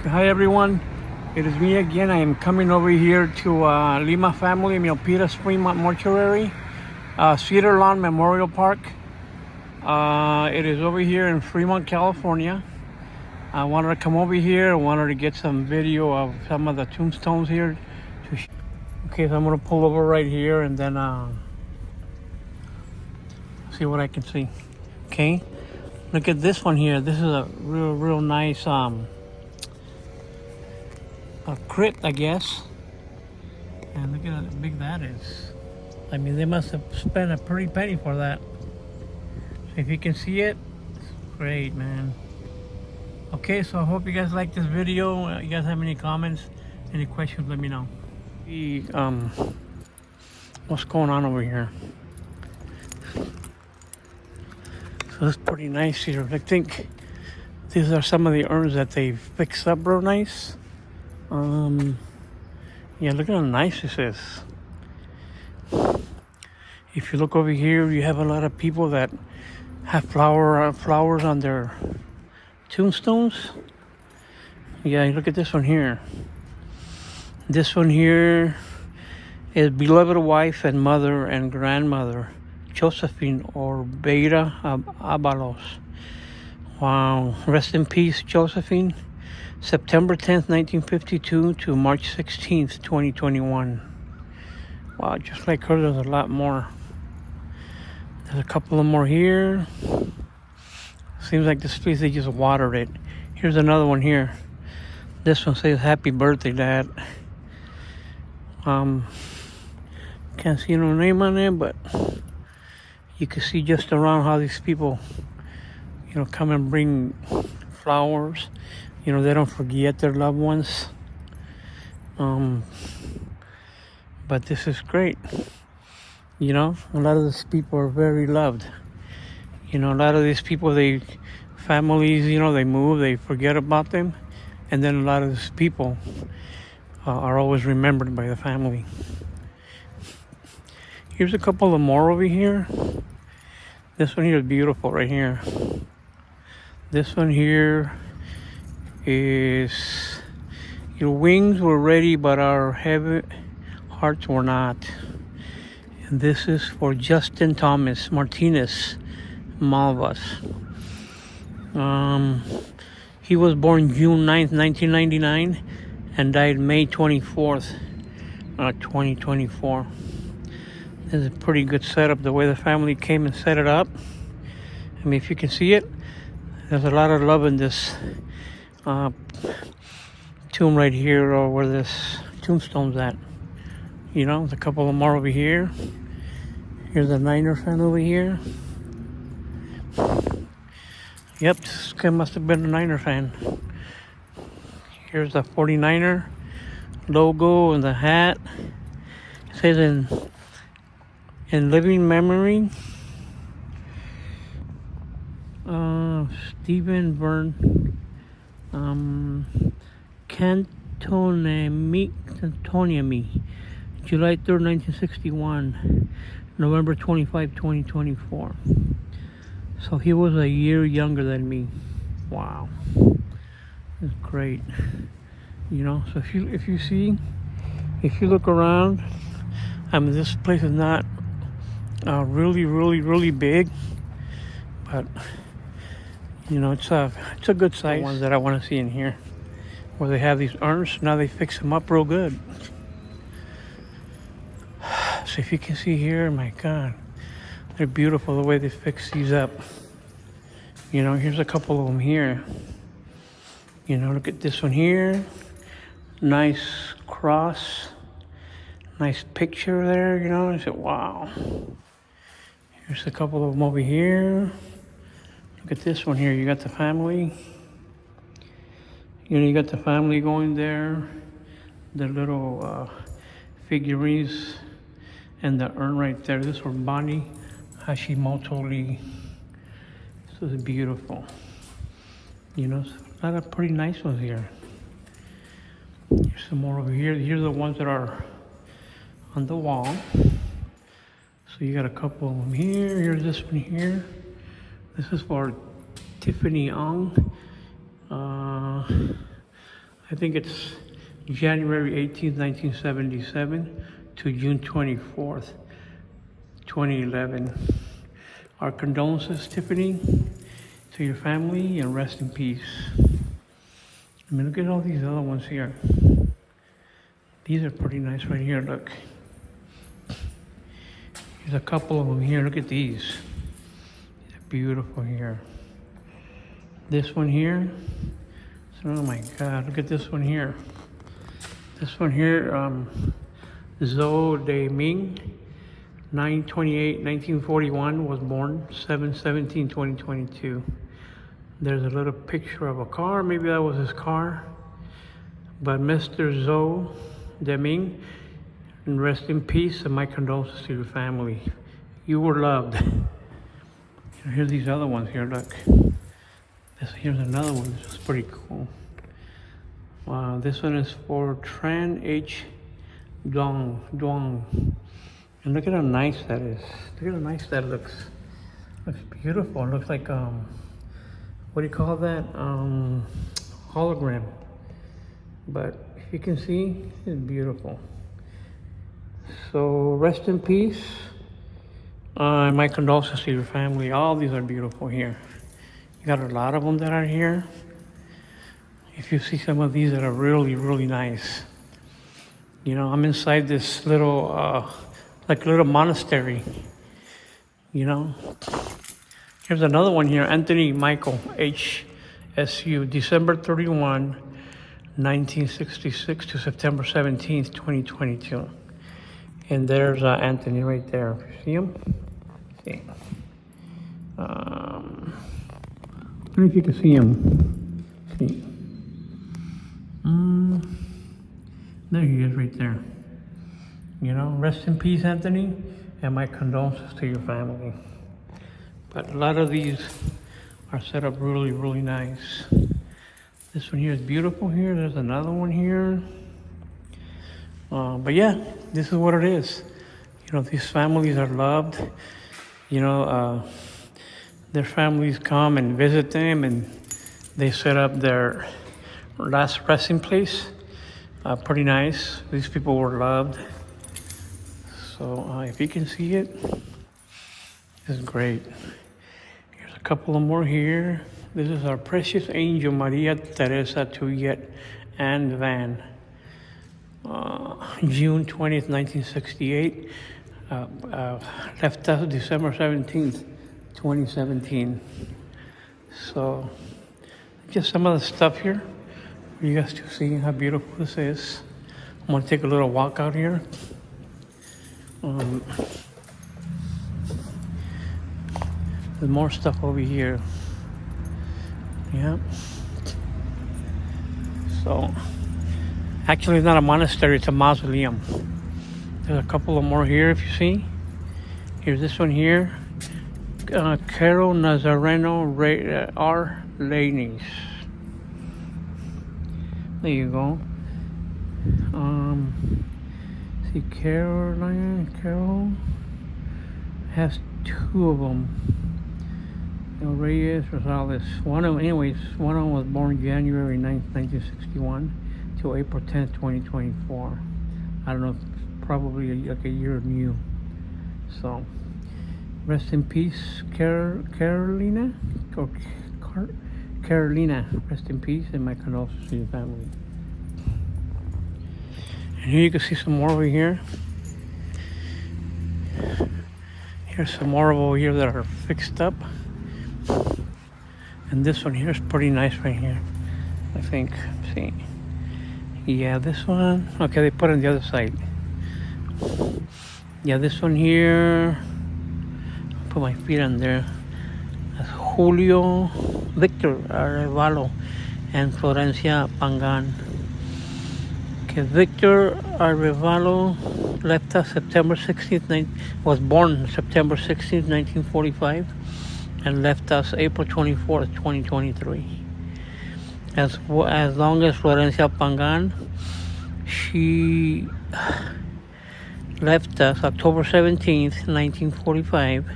Hi everyone, it is me again. I am coming over here to Lima Family Milpitas Fremont Mortuary, Cedar Lawn Memorial Park. It is over here in Fremont, California. I wanted to come over here. I wanted to get some video of some of the tombstones here. Okay, so I'm going to pull over right here and then see what I can see. Okay, look at this one here. This is a real nice a crypt, I guess. And look at how big that is. I mean, they must have spent a pretty penny for that. So if you can see it, it's great, man. Okay, so I hope you guys like this video. You guys have any comments, any questions, let me know. What's going on over here? So it's pretty nice here. I think these are some of the urns that they fixed up real nice. Yeah, look at how nice this is. If you look over here, you have a lot of people that have flowers on their tombstones. Yeah, look at this one here. This one here is beloved wife and mother and grandmother, Josephine Orbera Abalos. Wow, rest in peace, Josephine. September 10th, 1952 to March 16th, 2021. Wow, just like her, there's a lot more. There's a couple of more here. Seems like this place, they just watered it. Here's another one here. This one says, happy birthday, Dad. Can't see no name on it, but you can see just around how these people, come and bring flowers. They don't forget their loved ones. But this is great. A lot of these people are very loved. A lot of these people, families, they move, they forget about them. And then a lot of these people are always remembered by the family. Here's a couple of more over here. This one here is beautiful right here. This one here is, your wings were ready, but our heavy hearts were not. And this is for Justin Thomas Martinez Malvas. He was born June 9th, 1999 and died May 24th, 2024. This is a pretty good setup, the way the family came and set it up. I mean, if you can see it, there's a lot of love in this tomb right here, or where this tombstone's at. There's a couple of more over here. Here's a Niner fan over here. Yep, this guy must have been a Niner fan. Here's the 49er logo and the hat. It says in living memory, Stephen Byrne, Cantonemi, July 3rd, 1961, November 25, 2024. So he was a year younger than me. Wow, it's great. So if you look around, I mean, this place is not really big, but it's a good size. The ones that I want to see in here, where they have these urns, now they fix them up real good. So if you can see here, my God, they're beautiful the way they fix these up. Here's a couple of them here. Look at this one here. Nice cross. Nice picture there, I said, wow. Here's a couple of them over here. Look at this one here. You got the family. You got the family going there. The little figurines and the urn right there. This was Bonnie Hashimoto Lee. This is beautiful. A lot of pretty nice ones here. Here's some more over here. Here's the ones that are on the wall. So you got a couple of them here. Here's this one here. This is for Tiffany Ong. I think it's January 18th, 1977 to June 24th, 2011. Our condolences, Tiffany, to your family, and rest in peace. I mean, look at all these other ones here. These are pretty nice right here, look. There's a couple of them here, look at these. They're beautiful here. This one here, oh my God, look at this one here. This one here, Zhou De Ming, 9/28/1941, was born 7/17/2022. There's a little picture of a car, maybe that was his car. But Mr. Zhou De Ming, and rest in peace, and my condolences to your family. You were loved. Here's these other ones here, look. Here's another one, this is pretty cool. Wow, this one is for Tran H. Duong. And look at how nice that is. Look at how nice that looks. Looks beautiful. It looks like, what do you call that? Hologram. But if you can see, it's beautiful. So rest in peace. My condolences to your family. All these are beautiful here. You got a lot of them that are here. If you see some of these that are really, really nice. You know, I'm inside this little, like a little monastery. You know. Here's another one here. Anthony Michael H.S.U. December 31, 1966 to September 17th, 2022. And there's Anthony right there. See him? See. I don't know if you can see him. See. There he is right there. You know, rest in peace, Anthony, and my condolences to your family. But a lot of these are set up really, really nice. This one here is beautiful here. There's another one here. But yeah, this is what it is. You know, these families are loved. You know, their families come and visit them, and they set up their last resting place. Pretty nice. These people were loved. So if you can see it, it's great. Here's a couple of more here. This is our precious angel, Maria Teresa Tuyet and Van. June 20th, 1968. Left us December 17th, 2017. So, just some of the stuff here for you guys to see how beautiful this is. I'm going to take a little walk out here. There's more stuff over here. Yeah. So, actually, it's not a monastery, it's a mausoleum. There's a couple of more here, if you see. Here's this one here. Carol Nazareno R. Lanes. There you go. See, Carol has two of them. Reyes Rosales. One of them was born January 9th, 1961 to April 10th, 2024. I don't know, probably like a year new. So, rest in peace, Carolina. Carolina, rest in peace, and my condolences to your family. And here you can see some more over here. Here's some more over here that are fixed up. And this one here is pretty nice right here, I think. See. Yeah, this one. Okay, they put it on the other side. Yeah, this one here. I'll put my feet on there. That's Julio Victor Arevalo and Florencia Pangan. Okay, Victor Arevalo left us September 16th, was born September 16th, 1945, and left us April 24th, 2023. As long as Florencia Pangan, she left us October 17th, 1945.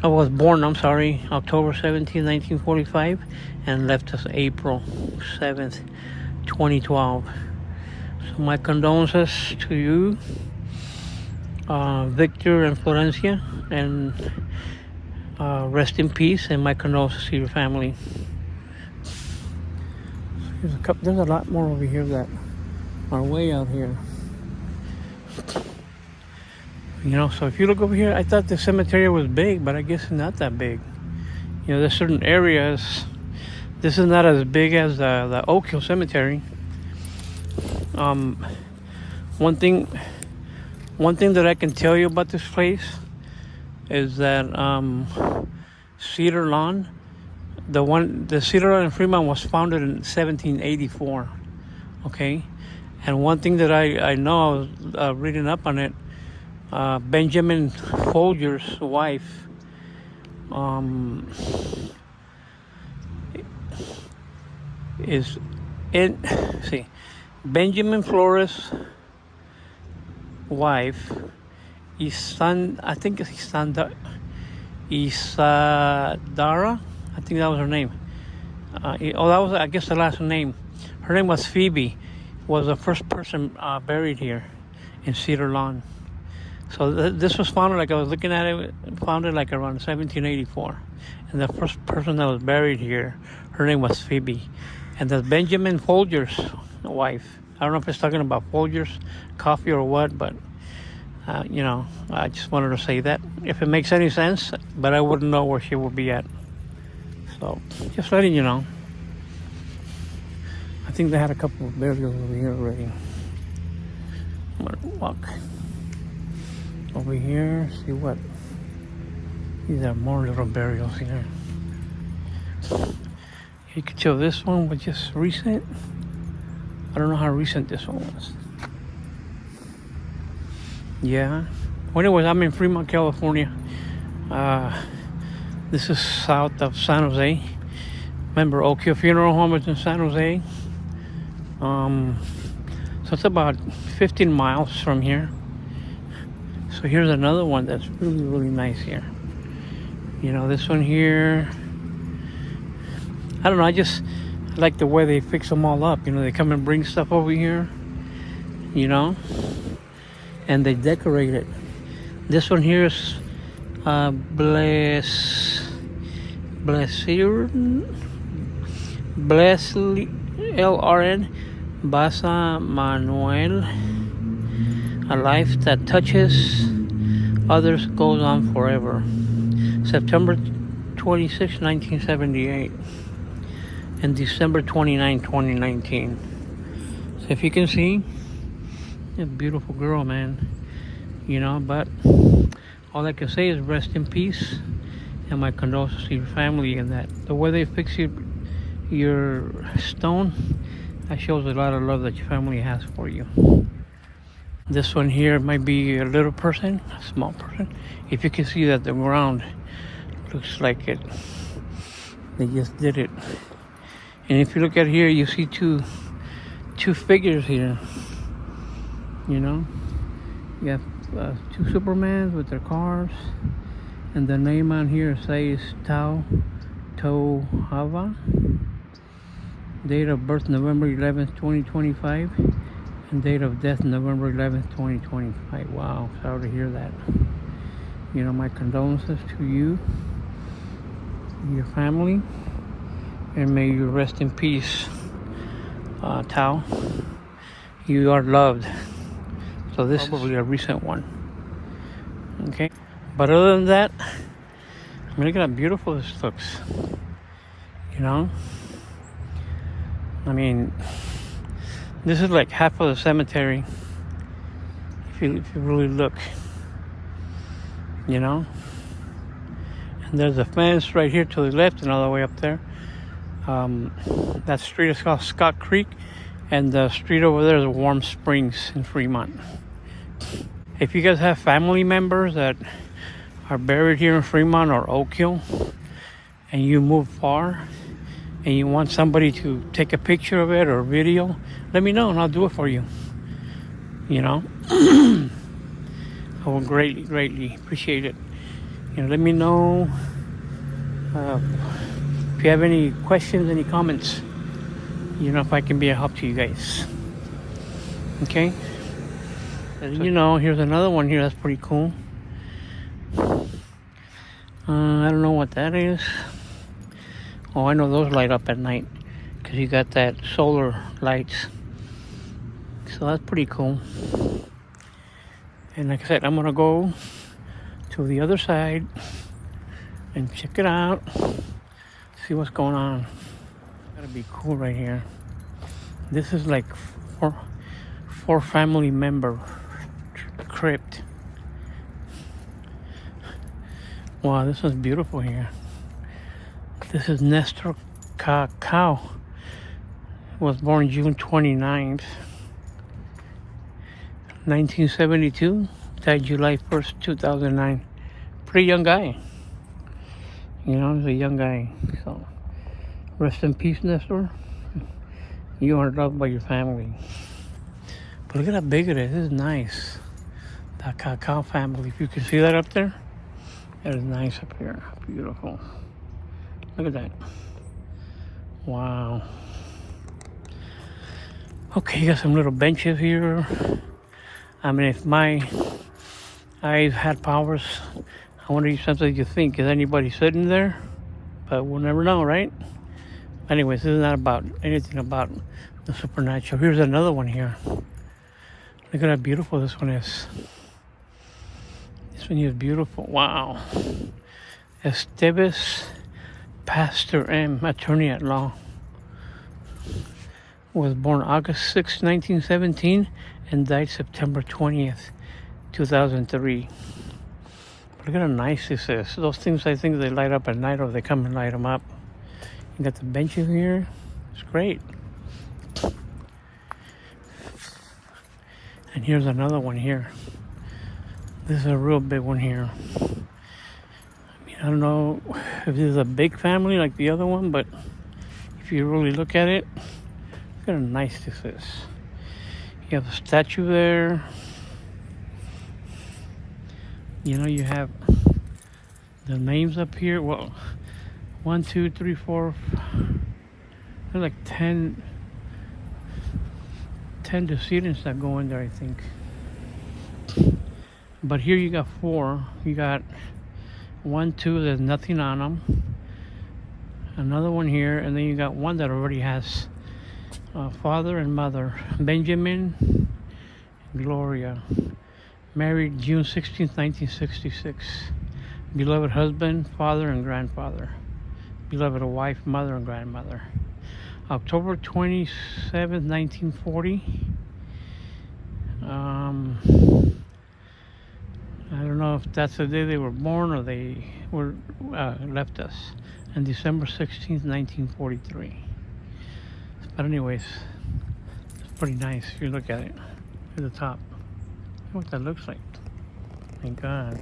I was born, October 17th, 1945, and left us April 7th, 2012. So my condolences to you, Victor and Florencia, and rest in peace, and my condolences to your family. There's a lot more over here that are way out here. So if you look over here, I thought the cemetery was big, but I guess it's not that big. There's certain areas. This is not as big as the Oak Hill Cemetery. One thing that I can tell you about this place is that Cedar Lawn, the Cedar Lawn in Fremont was founded in 1784. Okay, and one thing that I know, I was reading up on it. Benjamin Folger's wife Benjamin Flores' wife, I think it's Isadara, I think that was her name. That was, I guess, the last name. Her name was Phoebe, was the first person buried here in Cedar Lawn. So this was founded, like I was looking at it, founded like around 1784. And the first person that was buried here, her name was Phoebe. And that's Benjamin Folger's wife. I don't know if it's talking about Folger's coffee or what, but, I just wanted to say that. If it makes any sense, but I wouldn't know where she would be at. So, just letting you know. I think they had a couple of burials over here already. I'm going to walk over here, see what. These are more little burials here. You could tell this one was just recent. I don't know how recent this one was. Yeah. Well, anyways, I'm in Fremont, California. This is south of San Jose. Remember, Oak Hill Funeral Home is in San Jose. So it's about 15 miles from here. So here's another one that's really, really nice here. This one here, I don't know, I like the way they fix them all up. They come and bring stuff over here, and they decorate it. This one here is LRN Basa Manuel. A life that touches others goes on forever. September 26, 1978. And December 29, 2019. So if you can see, a beautiful girl, man. But all I can say is rest in peace, and my condolences to your family. And that the way they fix your stone, that shows a lot of love that your family has for you. This one here might be a little person, a small person. If you can see that the ground looks like it, they just did it. And if you look at here, you see two figures here. You have two Supermans with their cars, and the name on here says Tau Tohava. Date of birth November 11th, 2025, and date of death November 11th, 2025. Wow, sorry to hear that. My condolences to you, your family, and may you rest in peace, Tao. You are loved. So this is probably a recent one. Okay, but other than that, look at how beautiful this looks. This is like half of the cemetery. If you really look, and there's a fence right here to the left and all the way up there. That street is called Scott Creek, and the street over there is Warm Springs in Fremont. If you guys have family members that are buried here in Fremont or Oak Hill, and you move far, and you want somebody to take a picture of it or video, let me know and I'll do it for you. I will greatly appreciate it. Let me know if you have any questions, any comments. if I can be a help to you guys. Okay? And here's another one here that's pretty cool. I don't know what that is. Oh, I know those light up at night because you got that solar lights. So that's pretty cool. And like I said, I'm gonna go to the other side and check it out, see what's going on. Gotta be cool right here. This is like four family member crypt. Wow, this is beautiful here. This is Nestor Cacao. Was born June 29th, 1972. Died July 1st, 2009. Pretty young guy. He's a young guy. So, rest in peace, Nestor. You are loved by your family. But look at how big it is. This is nice. The Cacao family. If you can see that up there, that is nice up here. Beautiful. Look at that. Wow. Okay, you got some little benches here. I mean, if my eyes had powers, I wonder if something you think. Is anybody sitting there? But we'll never know, right? Anyways, this is not about anything about the supernatural. Here's another one here. Look at how beautiful this one is. This one is beautiful. Wow. Esteves Pastor M, attorney at law. Was born August 6, 1917 and died September 20th, 2003. Look at how nice this is. Those things, I think they light up at night or they come and light them up. You got the benches here. It's great. And here's another one here. This is a real big one here. I don't know if this is a big family like the other one, but if you really look at it, look at how nice this is. You have a statue there. You have the names up here. Well, 1, 2, 3, 4. There's like 10 decedents that go in there, I think. But here you got 4. You got 1, 2, there's nothing on them. Another one here, and then you got one that already has father and mother. Benjamin, Gloria. Married June 16th, 1966. Beloved husband, father and grandfather. Beloved wife, mother and grandmother. October 27th, 1940. I don't know if that's the day they were born or they were left us. And December 16th, 1943. But anyways, it's pretty nice if you look at it at the top. Look what that looks like. Thank God.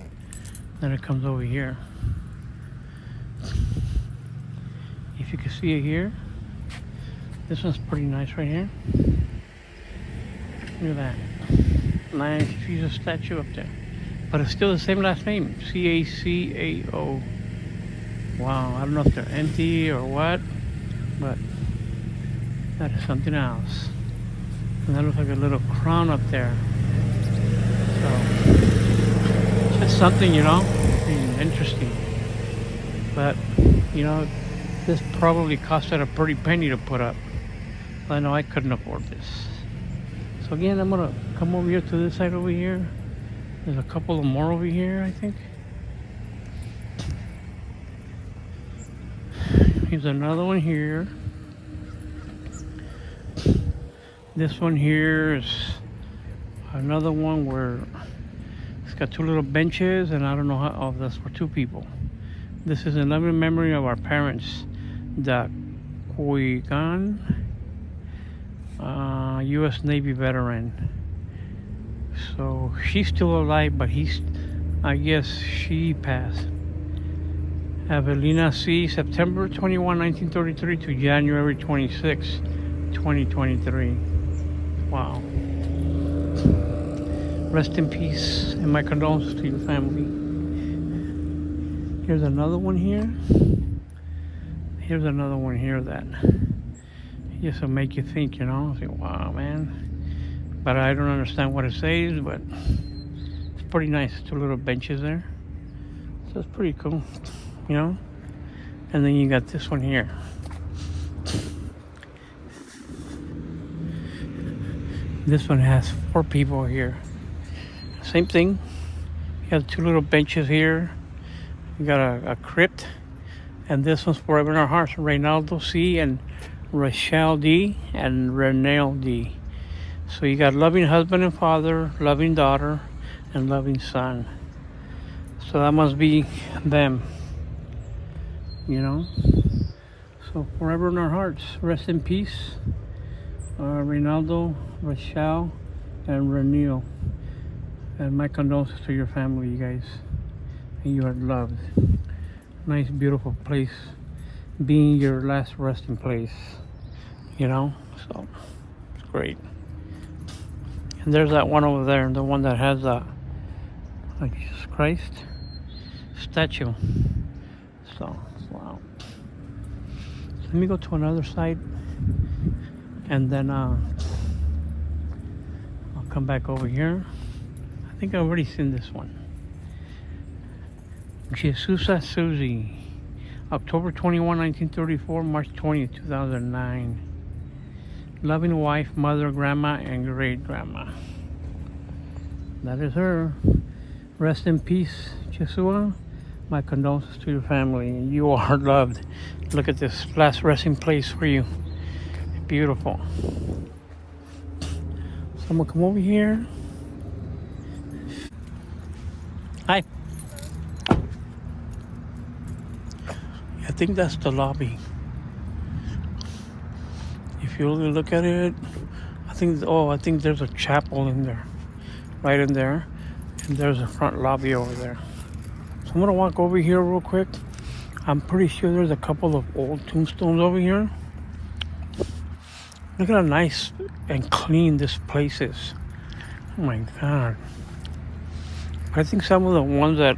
Then it comes over here. If you can see it here, this one's pretty nice right here. Look at that. Nice Jesus statue up there. But it's still the same last name, Cacao. Wow, I don't know if they're empty or what, but that is something else. And that looks like a little crown up there. So, it's just something, interesting. But, this probably costed a pretty penny to put up. I know I couldn't afford this. So again, I'm gonna come over here to this side over here. There's a couple of more over here, I think. Here's another one here. This one here is another one where it's got 2 little benches, and I don't know how. Oh, that's for 2 people. This is in loving memory of our parents, the Quigan, U.S. Navy veteran. So she's still alive, but I guess she passed. Evelina C., September 21, 1933 to January 26, 2023. Wow. Rest in peace, and my condolences to your family. Here's another one here. Here's another one here that just to make you think, you know. Say, wow, man. But I don't understand what it says, but it's pretty nice. Two little benches there. So it's pretty cool, you know. And then you got this one here. This one has 4 people here. Same thing. You have 2 little benches here. You got a crypt. And this one's Forever in Our Hearts. Reynaldo C. and Rochelle D. and Renelle D. So you got loving husband and father, loving daughter, and loving son. So that must be them. You know? So Forever in Our Hearts. Rest in peace. Reynaldo, Rochelle, and Renelle. And my condolences to your family, you guys. And you are loved. Nice, beautiful place. Being your last resting place. You know? So, it's great. And there's that one over there, the one that has the Jesus Christ statue. So, wow. So let me go to another side. And then I'll come back over here. I think I've already seen this one. Jesusa Susie, October 21, 1934, March 20, 2009. Loving wife, mother, grandma, and great-grandma. That is her. Rest in peace, Jesua. My condolences to your family. You are loved. Look at this last resting place for you. Beautiful. So I'm gonna come over here. Hi. I think that's the lobby. If you really look at it, I think there's a chapel in there, right in there, and there's a front lobby over there. So I'm gonna walk over here real quick. I'm pretty sure there's a couple of old tombstones over here. Look at how nice and clean this place is. Oh my God. I think some of the ones that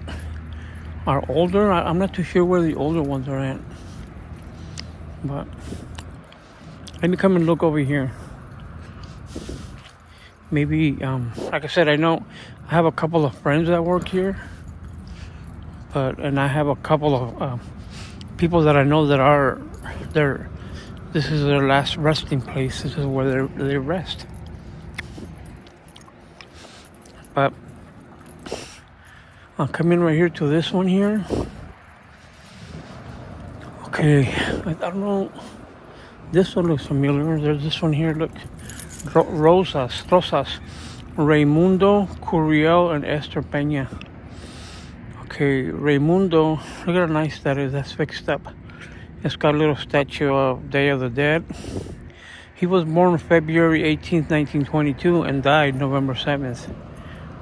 are older, I'm not too sure where the older ones are at. But let me come and look over here. Maybe, like I said, I have a couple of friends that work here. And I have a couple of people that I know that are there. This is their last resting place. This is where they rest. But I'll come in right here to this one here. Okay, I don't know. This one looks familiar. There's this one here. Look, Rosas, Raimundo, Curiel, and Esther Peña. Okay, Raimundo. Look at how nice that is. That's fixed up. It's got a little statue of Day of the Dead. He was born February 18th, 1922 and died November 7th,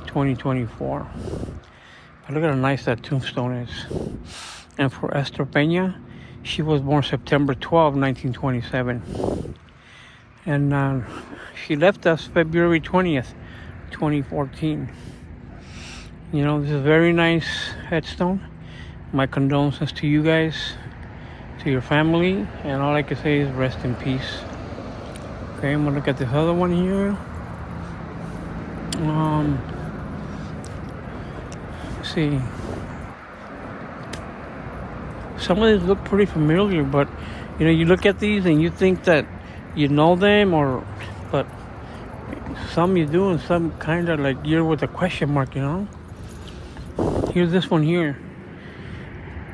2024. But look at how nice that tombstone is. And for Esther Peña, she was born September 12, 1927. And she left us February 20th, 2014. You know, this is a very nice headstone. My condolences to you guys, to your family, and all I can say is rest in peace. Okay, I'm gonna look at this other one here. Let's see. Some of these look pretty familiar, but you know, you look at these and you think that you know them, but some you do, and some kind of like you're with a question mark, you know. Here's this one here.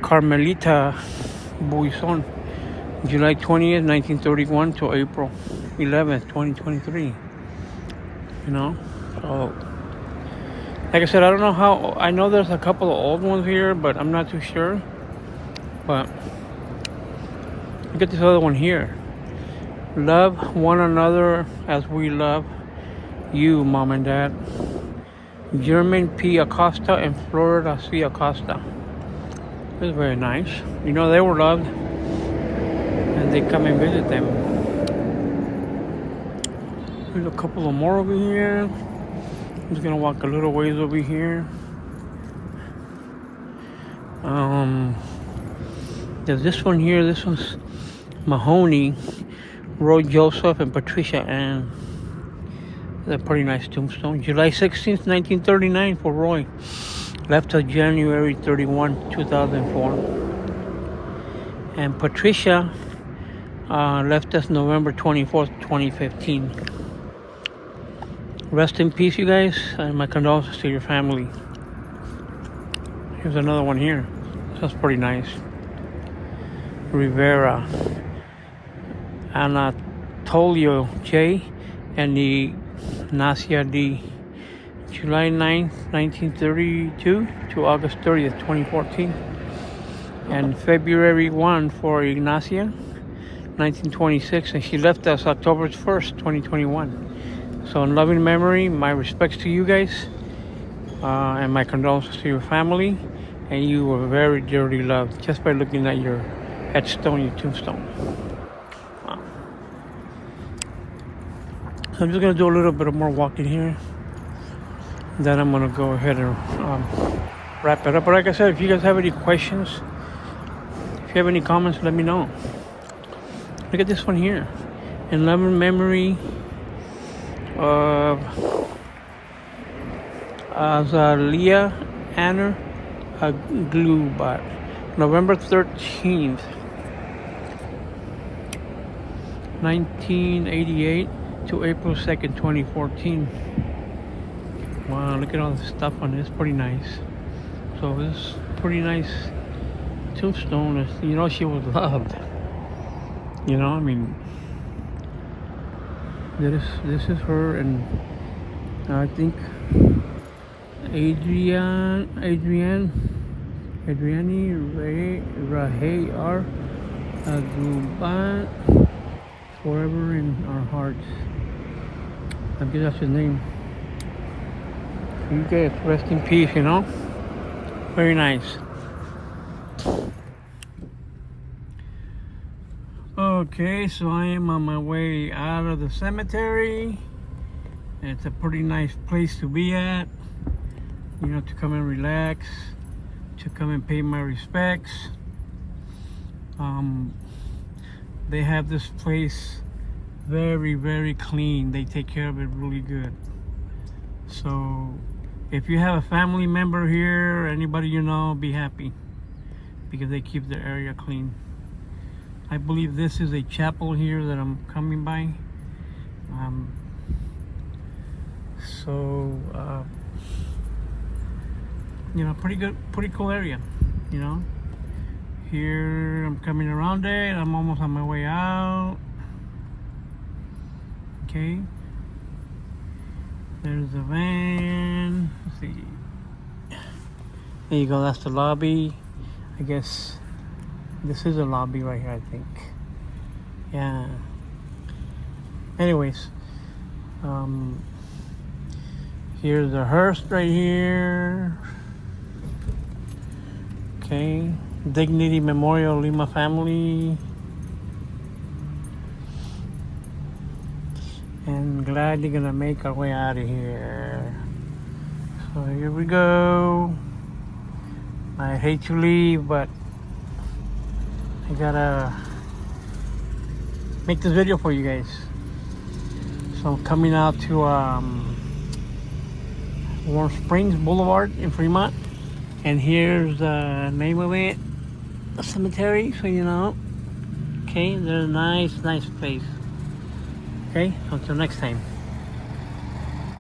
Carmelita Buison, July 20th, 1931 to April 11th, 2023. You know? So, like I said, I don't know how. I know there's a couple of old ones here, but I'm not too sure. But look at this other one here. Love one another as we love you, Mom and Dad. German P. Acosta and Florida C. Acosta. It's very nice. You know, they were loved, and they come and visit them. There's a couple of more over here. I'm just gonna walk a little ways over here. There's this one here. This one's Mahoney, Roy Joseph and Patricia Ann. That's a pretty nice tombstone. July 16th, 1939 for Roy. Left till January 31, 2004. And Patricia left us November 24th, 2015. Rest in peace, you guys, and my condolences to your family. Here's another one here. That's pretty nice. Rivera, Anatolio J. and Ignacia D. July 9th, 1932 to August 30th, 2014. And February 1 for Ignacia, 1926, and she left us October 1st, 2021. So in loving memory, my respects to you guys, and my condolences to your family, and you were very dearly loved just by looking at your headstone, your tombstone. Wow. So I'm just going to do a little bit more walking here. Then I'm going to go ahead and wrap it up. But like I said, if you guys have any questions, if you have any comments, let me know. Look at this one here. In loving memory of Azalia Anner Glubat, November 13th, 1988 to April 2nd, 2014. Wow, look at all the stuff on this. Pretty nice. So this is pretty nice tombstone. You know, she was loved. You know, I mean, this is her, and I think Adriani Rahayar Aguban, forever in our hearts. I guess that's his name. You guys rest in peace, you know? Very nice. Okay, so I am on my way out of the cemetery. It's a pretty nice place to be at. You know, to come and relax, to come and pay my respects. They have this place very, very clean. They take care of it really good. So if you have a family member here, anybody you know, be happy, because they keep their area clean. I believe this is a chapel here that I'm coming by. You know, pretty good, pretty cool area, you know. Here I'm coming around it. I'm almost on my way out. Okay. There's the van. Let's see. There you go, that's the lobby. I guess this is a lobby right here, I think. Yeah. Anyways, here's the hearse right here. Okay. Dignity Memorial Lima family. And glad you're gonna make our way out of here. So here we go. I hate to leave, but I gotta make this video for you guys. So I'm coming out to Warm Springs Boulevard in Fremont, and here's the name of it, the cemetery, so you know. Okay, there's a nice place. Okay, until next time.